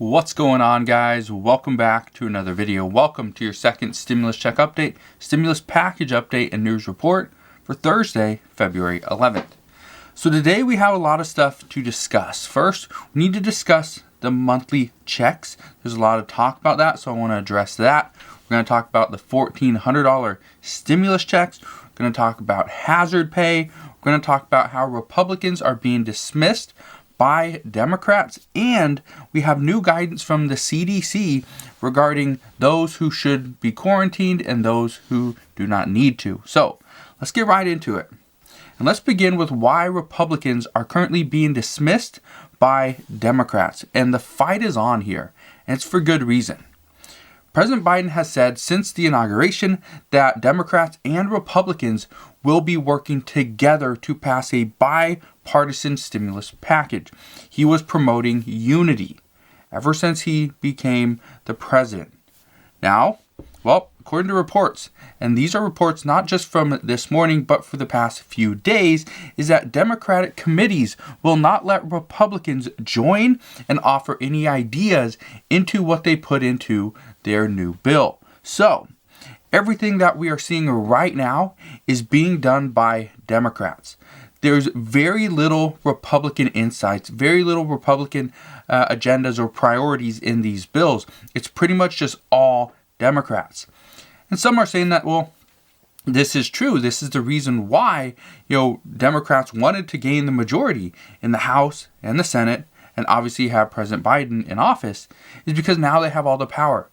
What's going on, guys? Welcome back to another video. Welcome to your second stimulus check update, stimulus package update and news report for Thursday, February 11th. So today we have a lot of stuff to discuss. First, we need to discuss the monthly checks. There's a lot of talk about that, so I want to address that. We're going to talk about the $1,400 stimulus checks. We're going to talk about hazard pay. We're going to talk about how Republicans are being dismissed by Democrats, and we have new guidance from the CDC regarding those who should be quarantined and those who do not need to. So let's get right into it. And let's begin with why Republicans are currently being dismissed by Democrats. And the fight is on here, and it's for good reason. President Biden has said since the inauguration that Democrats and Republicans will be working together to pass a bipartisan stimulus package. He was promoting unity ever since he became the president. Now, according to reports, and these are reports not just from this morning, but for the past few days, is that Democratic committees will not let Republicans join and offer any ideas into what they put into their new bill. So, everything that we are seeing right now is being done by Democrats. There's very little Republican insights, very little Republican agendas or priorities in these bills. It's pretty much just all Democrats. And some are saying that, this is true. This is the reason why, Democrats wanted to gain the majority in the House and the Senate and obviously have President Biden in office, is because now they have all the power.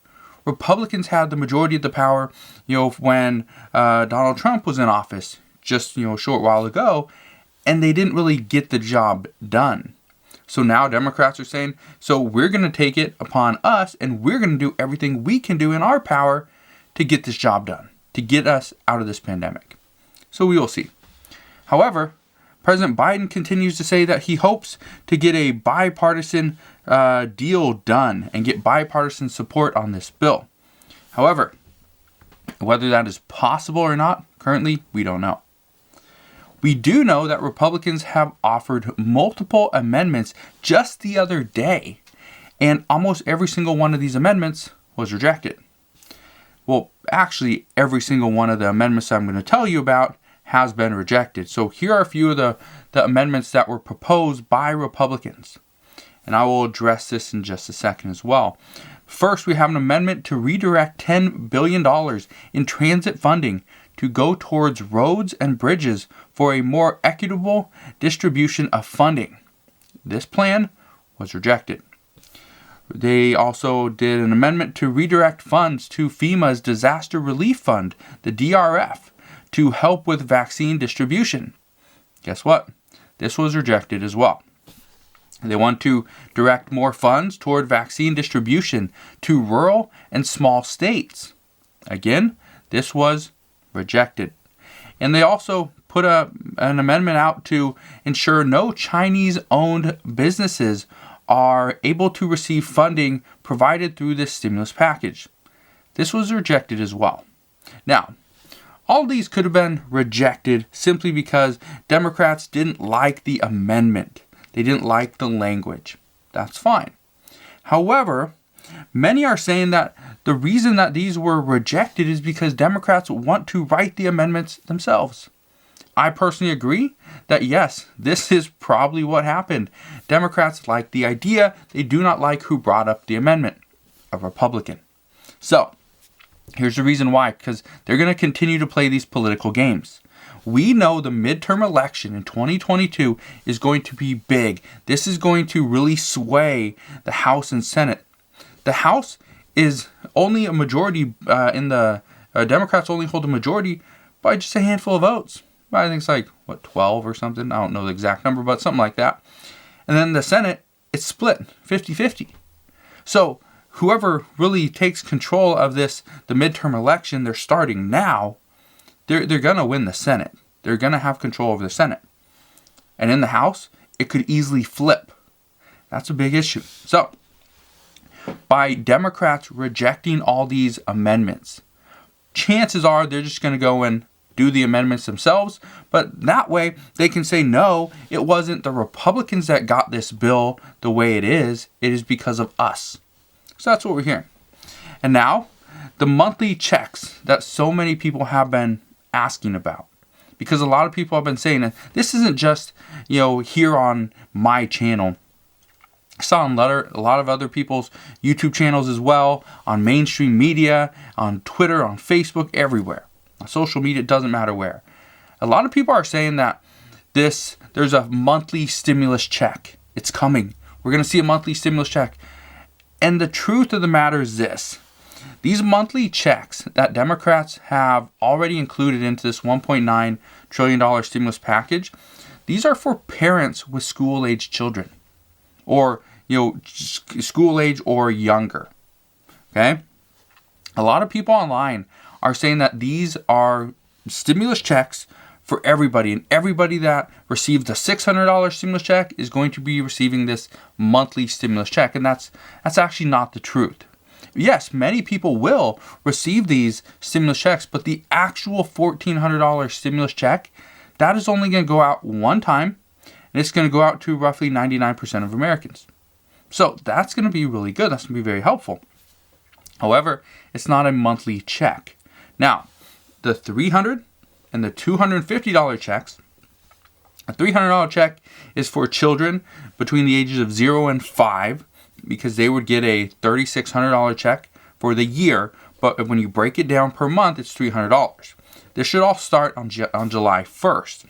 Republicans had the majority of the power, when Donald Trump was in office just, a short while ago, and they didn't really get the job done. So now Democrats are saying, so we're going to take it upon us and we're going to do everything we can do in our power to get this job done, to get us out of this pandemic. So we will see. However, President Biden continues to say that he hopes to get a bipartisan deal done and get bipartisan support on this bill. However, whether that is possible or not, currently, we don't know. We do know that Republicans have offered multiple amendments just the other day, and almost every single one of these amendments was rejected. Well, actually, every single one of the amendments I'm going to tell you about has been rejected. So here are a few of the amendments that were proposed by Republicans. And I will address this in just a second as well. First, we have an amendment to redirect $10 billion in transit funding to go towards roads and bridges for a more equitable distribution of funding. This plan was rejected. They also did an amendment to redirect funds to FEMA's Disaster Relief Fund, the DRF, to help with vaccine distribution. Guess what? This was rejected as well. They want to direct more funds toward vaccine distribution to rural and small states. Again, this was rejected. And they also put an amendment out to ensure no Chinese-owned businesses are able to receive funding provided through this stimulus package. This was rejected as well. Now, all these could have been rejected simply because Democrats didn't like the amendment. They didn't like the language. That's fine. However, many are saying that the reason that these were rejected is because Democrats want to write the amendments themselves. I personally agree that yes, this is probably what happened. Democrats like the idea. They do not like who brought up the amendment, a Republican. So, here's the reason why, because they're going to continue to play these political games. We know the midterm election in 2022 is going to be big. This is going to really sway the House and Senate. The House is only a majority Democrats only hold a majority by just a handful of votes. I think it's 12 or something. I don't know the exact number, but something like that. And then the Senate, it's split 50-50. So whoever really takes control of the midterm election, they're starting now, they're going to win the Senate. They're going to have control over the Senate. And in the House, it could easily flip. That's a big issue. So, by Democrats rejecting all these amendments, chances are they're just going to go and do the amendments themselves, but that way they can say, no, it wasn't the Republicans that got this bill the way it is because of us. So that's what we're hearing. And now, the monthly checks that so many people have been asking about. Because a lot of people have been saying that this isn't just, here on my channel. I saw on a lot of other people's YouTube channels as well, on mainstream media, on Twitter, on Facebook, everywhere. On social media, it doesn't matter where. A lot of people are saying that there's a monthly stimulus check. It's coming. We're going to see a monthly stimulus check. And the truth of the matter is this. These monthly checks that Democrats have already included into this $1.9 trillion stimulus package, these are for parents with school-age children. Or, school age or younger. Okay? A lot of people online are saying that these are stimulus checks for everybody. And everybody that received a $600 stimulus check is going to be receiving this monthly stimulus check. And that's actually not the truth. Yes, many people will receive these stimulus checks, but the actual $1,400 stimulus check, that is only going to go out one time, and it's going to go out to roughly 99% of Americans. So that's going to be really good. That's going to be very helpful. However, it's not a monthly check. Now, the $300 and the $250 checks, a $300 check is for children between the ages of 0 and 5, because they would get a $3,600 check for the year, but when you break it down per month, it's $300. This should all start on July 1st.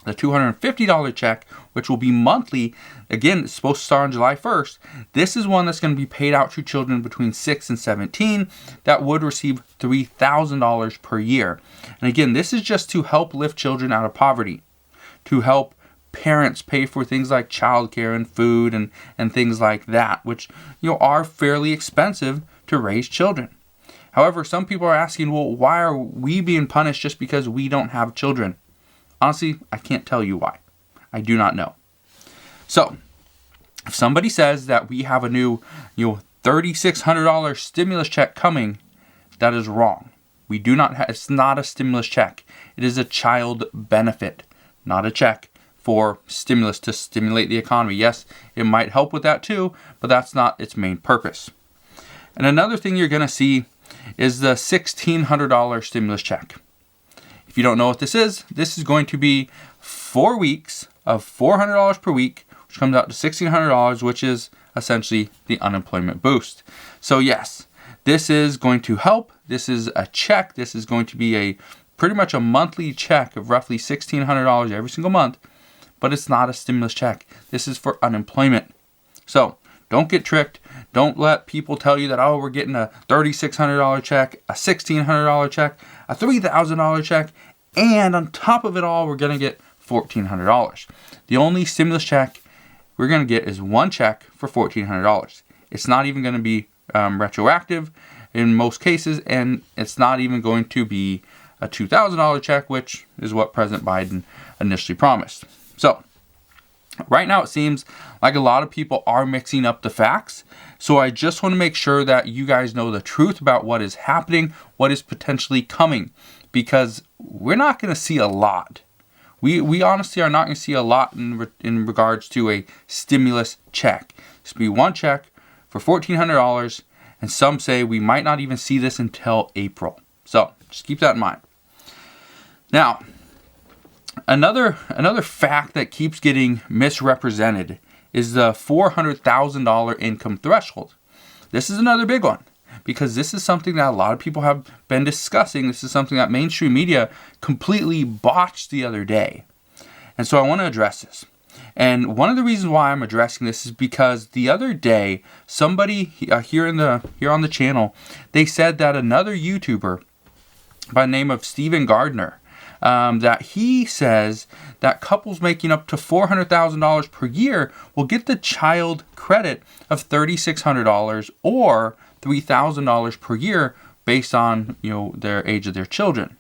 The $250 check, which will be monthly, again, it's supposed to start on July 1st. This is one that's going to be paid out to children between 6 and 17 that would receive $3,000 per year. And again, this is just to help lift children out of poverty, to help parents pay for things like childcare and food and things like that, which are fairly expensive to raise children. However, some people are asking, well, why are we being punished just because we don't have children? Honestly, I can't tell you why. I do not know. So, if somebody says that we have a new $3,600 stimulus check coming, that is wrong. We do not have, it's not a stimulus check. It is a child benefit, not a check for stimulus to stimulate the economy. Yes, it might help with that too, but that's not its main purpose. And another thing you're going to see is the $1,600 stimulus check. If you don't know what this is going to be 4 weeks of $400 per week, which comes out to $1,600, which is essentially the unemployment boost. So yes, this is going to help. This is a check. This is going to be pretty much a monthly check of roughly $1,600 every single month. But it's not a stimulus check. This is for unemployment. So don't get tricked. Don't let people tell you that, oh, we're getting a $3,600 check, a $1,600 check, a $3,000 check, and on top of it all, we're going to get $1,400. The only stimulus check we're going to get is one check for $1,400. It's not even going to be retroactive in most cases, and it's not even going to be a $2,000 check, which is what President Biden initially promised. So, right now it seems like a lot of people are mixing up the facts. So I just want to make sure that you guys know the truth about what is happening, what is potentially coming, because we're not going to see a lot. We honestly are not going to see a lot in regards to a stimulus check. It's going to be one check for $1,400, and some say we might not even see this until April. So just keep that in mind. Now, Another fact that keeps getting misrepresented is the $400,000 income threshold. This is another big one because this is something that a lot of people have been discussing. This is something that mainstream media completely botched the other day. And so I want to address this. And one of the reasons why I'm addressing this is because the other day, somebody here on the channel, they said that another YouTuber by the name of Steven Gardner, that he says that couples making up to $400,000 per year will get the child credit of $3,600 or $3,000 per year based on their age of their children.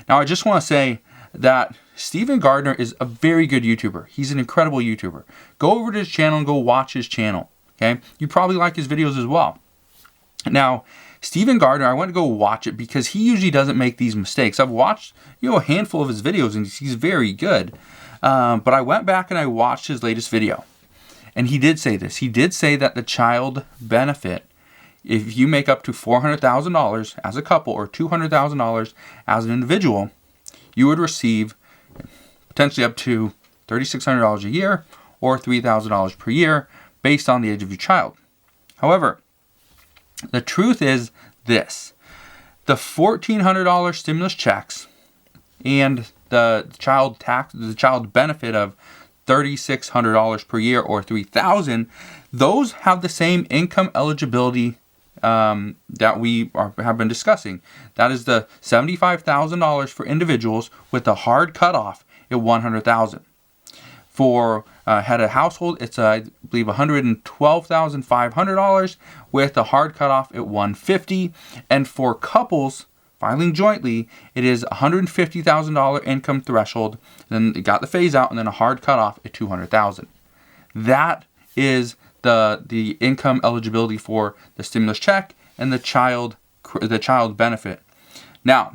Now, I just want to say that Steven Gardner is a very good YouTuber. He's an incredible YouTuber. Go over to his channel and go watch his channel. Okay, you probably like his videos as well. Now, Stephen Gardner, I went to go watch it because he usually doesn't make these mistakes. I've watched, a handful of his videos and he's very good. But I went back and I watched his latest video. And he did say this. He did say that the child benefit, if you make up to $400,000 as a couple or $200,000 as an individual, you would receive potentially up to $3,600 a year or $3,000 per year based on the age of your child. However, the truth is this. The $1,400 stimulus checks and the child benefit of $3,600 per year or $3,000, those have the same income eligibility that we have been discussing. That is the $75,000 for individuals with a hard cutoff at $100,000. For head of household, it's I believe $112,500 with a hard cutoff at $150,000, and for couples filing jointly, it is $150,000 income threshold. Then it got the phase out, and then a hard cutoff at $200,000. That is the income eligibility for the stimulus check and the child benefit. Now,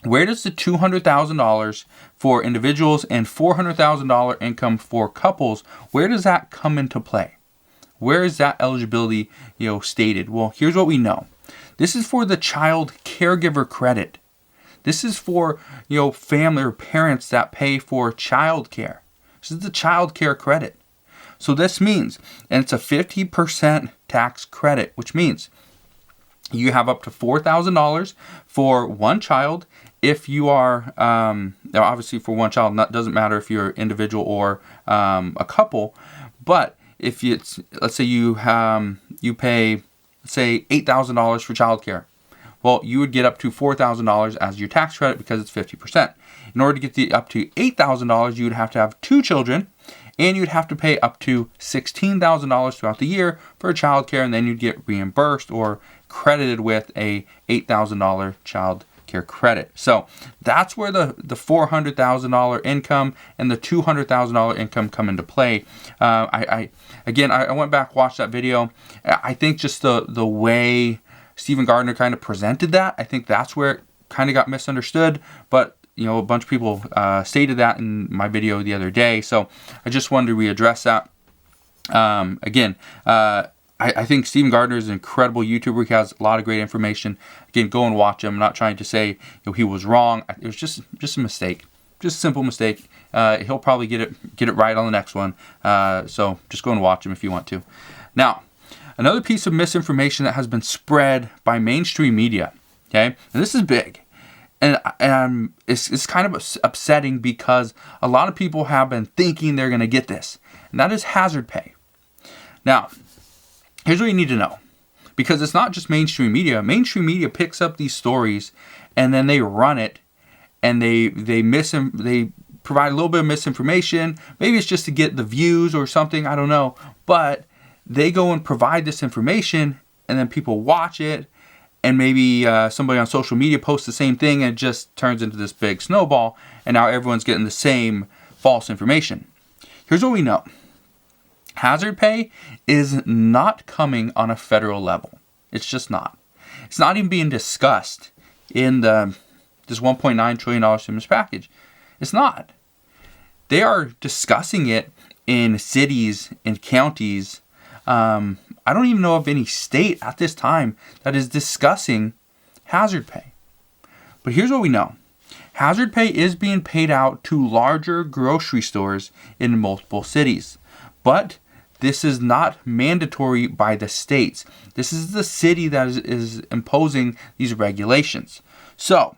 where does the $200,000 for individuals and $400,000 income for couples, where does that come into play? Where is that eligibility, stated? Well, here's what we know. This is for the child caregiver credit. This is for, family or parents that pay for child care. This is the child care credit. So this means, and it's a 50% tax credit, which means you have up to $4,000 for one child. If you are, obviously for one child, doesn't matter if you're individual or a couple, but if let's say you pay, say $8,000 for childcare, well, you would get up to $4,000 as your tax credit because it's 50%. In order to get up to $8,000, you would have to have two children, and you'd have to pay up to $16,000 throughout the year for childcare, and then you'd get reimbursed or credited with a $8,000 child care credit. So that's where the $400,000 income and the $200,000 income come into play. I went back, watched that video. I think just the way Stephen Gardner kind of presented that, I think that's where it kind of got misunderstood. But a bunch of people stated that in my video the other day. So I just wanted to readdress that. I think Stephen Gardner is an incredible YouTuber. He has a lot of great information. Again, go and watch him. I'm not trying to say he was wrong. It was just a mistake, just a simple mistake. He'll probably get it right on the next one. So just go and watch him if you want to. Now, another piece of misinformation that has been spread by mainstream media. Okay, and this is big, and it's kind of upsetting because a lot of people have been thinking they're going to get this, and that is hazard pay. Now, here's what you need to know, because it's not just mainstream media. Mainstream media picks up these stories and then they run it, and they provide a little bit of misinformation. Maybe it's just to get the views or something, I don't know. But they go and provide this information, and then people watch it, and maybe somebody on social media posts the same thing, and it just turns into this big snowball, and now everyone's getting the same false information. Here's what we know. Hazard pay is not coming on a federal level. It's just not. It's not even being discussed in this $1.9 trillion stimulus package. It's not. They are discussing it in cities and counties. I don't even know of any state at this time that is discussing hazard pay. But here's what we know. Hazard pay is being paid out to larger grocery stores in multiple cities. But this is not mandatory by the states. This is the city that is imposing these regulations. So,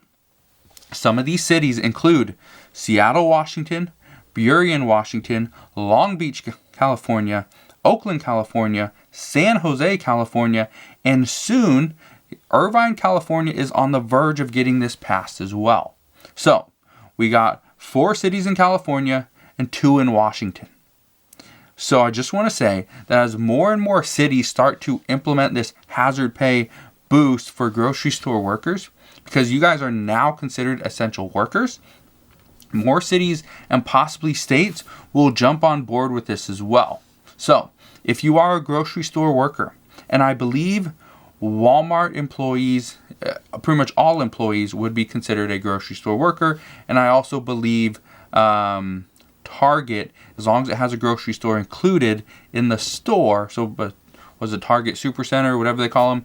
some of these cities include Seattle, Washington, Burien, Washington, Long Beach, California, Oakland, California, San Jose, California, and soon Irvine, California is on the verge of getting this passed as well. So, we got 4 cities in California and 2 in Washington. So I just want to say that as more and more cities start to implement this hazard pay boost for grocery store workers, because you guys are now considered essential workers, more cities and possibly states will jump on board with this as well. So if you are a grocery store worker, and I believe Walmart employees, pretty much all employees, would be considered a grocery store worker. And I also believe Target, as long as it has a grocery store included in the store, so but was it Target Supercenter, whatever they call them,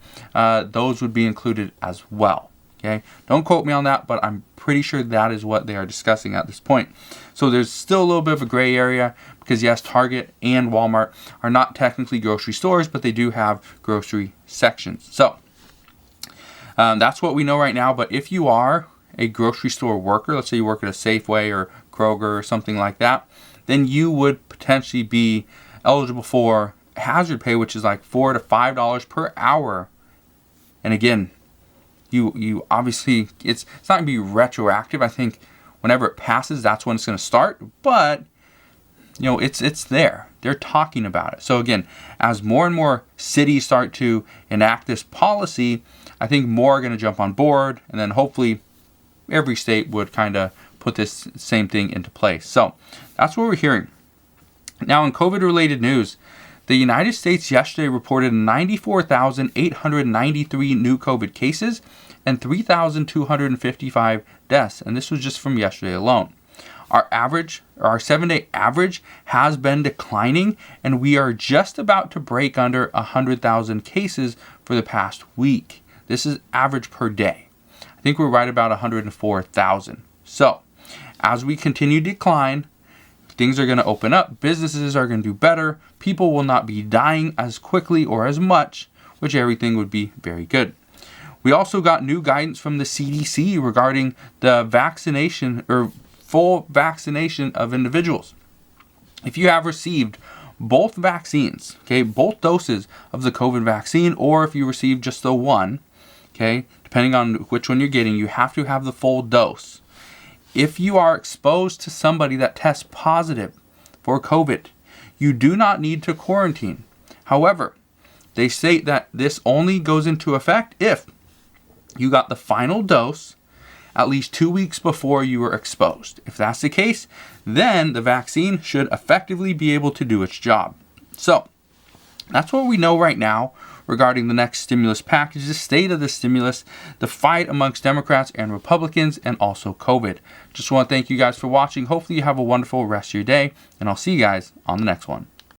those would be included as well. Okay, don't quote me on that, but I'm pretty sure that is what they are discussing at this point. So there's still a little bit of a gray area because yes, Target and Walmart are not technically grocery stores, but they do have grocery sections. So that's what we know right now. But if you are a grocery store worker, let's say you work at a Safeway or Kroger or something like that, then you would potentially be eligible for hazard pay, which is like $4 to $5 per hour. And again, you obviously, it's not going to be retroactive. I think whenever it passes, that's when it's going to start. But it's there. They're talking about it. So again, as more and more cities start to enact this policy, I think more are going to jump on board, and then hopefully every state would kind of put this same thing into place. So that's what we're hearing. Now, in COVID-related news, the United States yesterday reported 94,893 new COVID cases and 3,255 deaths, and this was just from yesterday alone. Our 7-day average has been declining, and we are just about to break under 100,000 cases for the past week. This is average per day. I think we're right about 104,000. So, as we continue to decline, things are going to open up, businesses are going to do better, people will not be dying as quickly or as much, which everything would be very good. We also got new guidance from the CDC regarding the vaccination or full vaccination of individuals. If you have received both vaccines, okay, both doses of the COVID vaccine, or if you received just the one, okay, depending on which one you're getting, you have to have the full dose. If you are exposed to somebody that tests positive for COVID, you do not need to quarantine. However, they state that this only goes into effect if you got the final dose at least 2 weeks before you were exposed. If that's the case, then the vaccine should effectively be able to do its job. So that's what we know right now regarding the next stimulus package, the state of the stimulus, the fight amongst Democrats and Republicans, and also COVID. Just want to thank you guys for watching. Hopefully you have a wonderful rest of your day, and I'll see you guys on the next one.